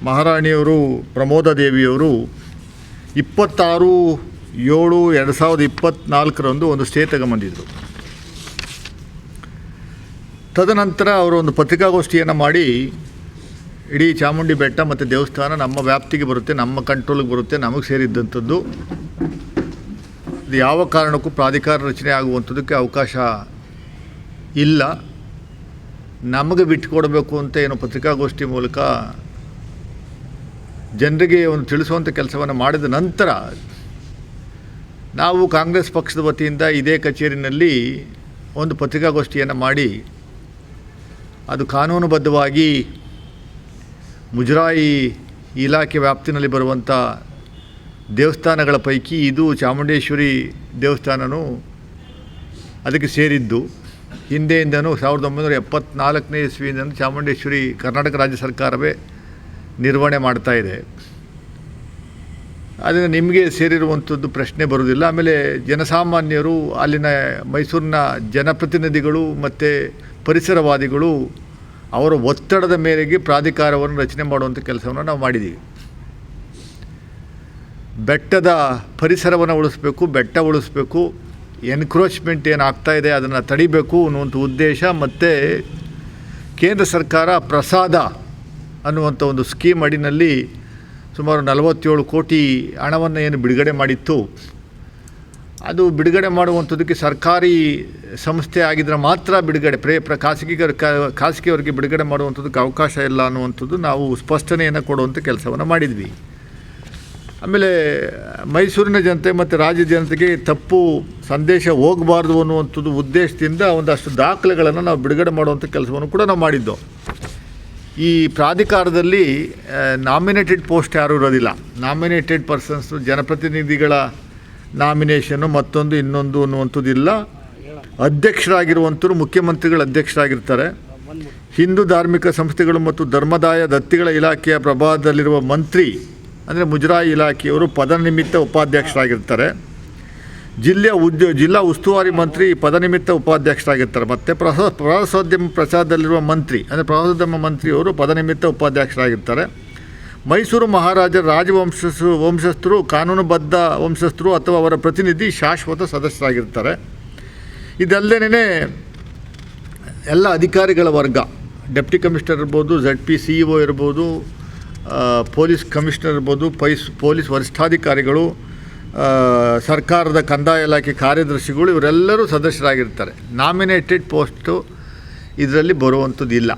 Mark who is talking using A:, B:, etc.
A: ಮಹಾರಾಣಿಯವರು ಪ್ರಮೋದಾದೇವಿಯವರು 26/7/2024 ಒಂದು ಸ್ಟೇ ತಗೊಂಬಂದಿದ್ರು. ತದನಂತರ ಅವರು ಒಂದು ಪತ್ರಿಕಾಗೋಷ್ಠಿಯನ್ನು ಮಾಡಿ ಇಡೀ ಚಾಮುಂಡಿ ಬೆಟ್ಟ ಮತ್ತು ದೇವಸ್ಥಾನ ನಮ್ಮ ವ್ಯಾಪ್ತಿಗೆ ಬರುತ್ತೆ, ನಮ್ಮ ಕಂಟ್ರೋಲಿಗೆ ಬರುತ್ತೆ, ನಮಗೆ ಸೇರಿದ್ದಂಥದ್ದು, ಇದು ಯಾವ ಕಾರಣಕ್ಕೂ ಪ್ರಾಧಿಕಾರ ರಚನೆ ಆಗುವಂಥದ್ದಕ್ಕೆ ಅವಕಾಶ ಇಲ್ಲ, ನಮಗೆ ಬಿಟ್ಟುಕೊಡಬೇಕು ಅಂತ ಏನೋ ಪತ್ರಿಕಾಗೋಷ್ಠಿ ಮೂಲಕ ಜನರಿಗೆ ಒಂದು ತಿಳಿಸುವಂಥ ಕೆಲಸವನ್ನು ಮಾಡಿದ ನಂತರ ನಾವು ಕಾಂಗ್ರೆಸ್ ಪಕ್ಷದ ವತಿಯಿಂದ ಇದೇ ಕಚೇರಿನಲ್ಲಿ ಒಂದು ಪತ್ರಿಕಾಗೋಷ್ಠಿಯನ್ನು ಮಾಡಿ ಅದು ಕಾನೂನುಬದ್ಧವಾಗಿ ಮುಜರಾಯಿ ಇಲಾಖೆ ವ್ಯಾಪ್ತಿನಲ್ಲಿ ಬರುವಂಥ ದೇವಸ್ಥಾನಗಳ ಪೈಕಿ ಇದು ಚಾಮುಂಡೇಶ್ವರಿ ದೇವಸ್ಥಾನವೂ ಅದಕ್ಕೆ ಸೇರಿದ್ದು. ಹಿಂದೆಯಿಂದನೂ 1974ನೇ ಇಸ್ವಿಯಿಂದ ಚಾಮುಂಡೇಶ್ವರಿ ಕರ್ನಾಟಕ ರಾಜ್ಯ ಸರ್ಕಾರವೇ ನಿರ್ವಹಣೆ ಮಾಡ್ತಾಯಿದೆ. ಅದನ್ನು ನಿಮಗೆ ಸೇರಿರುವಂಥದ್ದು ಪ್ರಶ್ನೆ ಬರೋದಿಲ್ಲ. ಆಮೇಲೆ ಜನಸಾಮಾನ್ಯರು, ಅಲ್ಲಿನ ಮೈಸೂರಿನ ಜನಪ್ರತಿನಿಧಿಗಳು ಮತ್ತು ಪರಿಸರವಾದಿಗಳು ಅವರ ಒತ್ತಡದ ಮೇರೆಗೆ ಪ್ರಾಧಿಕಾರವನ್ನು ರಚನೆ ಮಾಡುವಂಥ ಕೆಲಸವನ್ನು ನಾವು ಮಾಡಿದ್ದೀವಿ. ಬೆಟ್ಟದ ಪರಿಸರವನ್ನು ಉಳಿಸ್ಬೇಕು, ಬೆಟ್ಟ ಉಳಿಸ್ಬೇಕು, ಎನ್ಕ್ರೋಚ್ಮೆಂಟ್ ಏನು ಆಗ್ತಾಯಿದೆ ಅದನ್ನು ತಡಿಬೇಕು ಅನ್ನುವಂಥ ಉದ್ದೇಶ ಮತ್ತು ಕೇಂದ್ರ ಸರ್ಕಾರ ಪ್ರಸಾದ ಅನ್ನುವಂಥ ಒಂದು ಸ್ಕೀಮ್ ಅಡಿನಲ್ಲಿ ಸುಮಾರು 47 ಕೋಟಿ ಹಣವನ್ನು ಏನು ಬಿಡುಗಡೆ ಮಾಡಿತ್ತು, ಅದು ಬಿಡುಗಡೆ ಮಾಡುವಂಥದ್ದಕ್ಕೆ ಸರ್ಕಾರಿ ಸಂಸ್ಥೆ ಆಗಿದ್ದರೆ ಮಾತ್ರ ಬಿಡುಗಡೆ, ಖಾಸಗಿಯವರಿಗೆ ಬಿಡುಗಡೆ ಮಾಡುವಂಥದ್ದಕ್ಕೆ ಅವಕಾಶ ಇಲ್ಲ ಅನ್ನುವಂಥದ್ದು ನಾವು ಸ್ಪಷ್ಟನೆಯನ್ನು ಕೊಡುವಂಥ ಕೆಲಸವನ್ನು ಮಾಡಿದ್ವಿ. ಆಮೇಲೆ ಮೈಸೂರಿನ ಜನತೆ ಮತ್ತು ರಾಜ್ಯ ಜನತೆಗೆ ತಪ್ಪು ಸಂದೇಶ ಹೋಗಬಾರ್ದು ಅನ್ನುವಂಥದ್ದು ಉದ್ದೇಶದಿಂದ ಒಂದಷ್ಟು ದಾಖಲೆಗಳನ್ನು ನಾವು ಬಿಡುಗಡೆ ಮಾಡುವಂಥ ಕೆಲಸವನ್ನು ಕೂಡ ನಾವು ಮಾಡಿದ್ದು. ಈ ಪ್ರಾಧಿಕಾರದಲ್ಲಿ ನಾಮಿನೇಟೆಡ್ ಪೋಸ್ಟ್ ಯಾರೂ ಇರೋದಿಲ್ಲ. ನಾಮಿನೇಟೆಡ್ ಪರ್ಸನ್ಸು ಜನಪ್ರತಿನಿಧಿಗಳ ನಾಮಿನೇಷನ್ನು ಮತ್ತೊಂದು ಇನ್ನೊಂದು ಅನ್ನುವಂಥದ್ದಿಲ್ಲ. ಅಧ್ಯಕ್ಷರಾಗಿರುವಂಥವ್ರು ಮುಖ್ಯಮಂತ್ರಿಗಳ ಅಧ್ಯಕ್ಷರಾಗಿರ್ತಾರೆ. ಹಿಂದೂ ಧಾರ್ಮಿಕ ಸಂಸ್ಥೆಗಳು ಮತ್ತು ಧರ್ಮದಾಯ ದತ್ತಿಗಳ ಇಲಾಖೆಯ ಪ್ರಭಾವದಲ್ಲಿರುವ ಮಂತ್ರಿ ಅಂದರೆ ಮುಜರಾಯಿ ಇಲಾಖೆಯವರು ಪದನಿಮಿತ್ತ ಉಪಾಧ್ಯಕ್ಷರಾಗಿರ್ತಾರೆ. ಜಿಲ್ಲಾ ಉಸ್ತುವಾರಿ ಮಂತ್ರಿ ಪದನಿಮಿತ್ತ ಉಪಾಧ್ಯಕ್ಷರಾಗಿರ್ತಾರೆ. ಮತ್ತು ಪ್ರವಾಸೋದ್ಯಮ ಪ್ರಚಾರದಲ್ಲಿರುವ ಮಂತ್ರಿ ಅಂದರೆ ಪ್ರವಾಸೋದ್ಯಮ ಮಂತ್ರಿಯವರು ಪದನಿಮಿತ್ತ ಉಪಾಧ್ಯಕ್ಷರಾಗಿರ್ತಾರೆ. ಮೈಸೂರು ಮಹಾರಾಜರ ವಂಶಸ್ಥರು, ಕಾನೂನುಬದ್ಧ ವಂಶಸ್ಥರು ಅಥವಾ ಅವರ ಪ್ರತಿನಿಧಿ ಶಾಶ್ವತ ಸದಸ್ಯರಾಗಿರ್ತಾರೆ. ಇದಲ್ಲದೇ ಎಲ್ಲ ಅಧಿಕಾರಿಗಳ ವರ್ಗ, ಡೆಪ್ಟಿ ಕಮಿಷನರ್ ಇರ್ಬೋದು, ZP CEO ಇರ್ಬೋದು, ಪೊಲೀಸ್ ಕಮಿಷನರ್ ಇರ್ಬೋದು, ಪೊಲೀಸ್ ವರಿಷ್ಠಾಧಿಕಾರಿಗಳು, ಸರ್ಕಾರದ ಕಂದಾಯ ಇಲಾಖೆ ಕಾರ್ಯದರ್ಶಿಗಳು, ಇವರೆಲ್ಲರೂ ಸದಸ್ಯರಾಗಿರ್ತಾರೆ. ನಾಮಿನೇಟೆಡ್ ಪೋಸ್ಟು ಇದರಲ್ಲಿ ಬರುವಂಥದ್ದಿಲ್ಲ.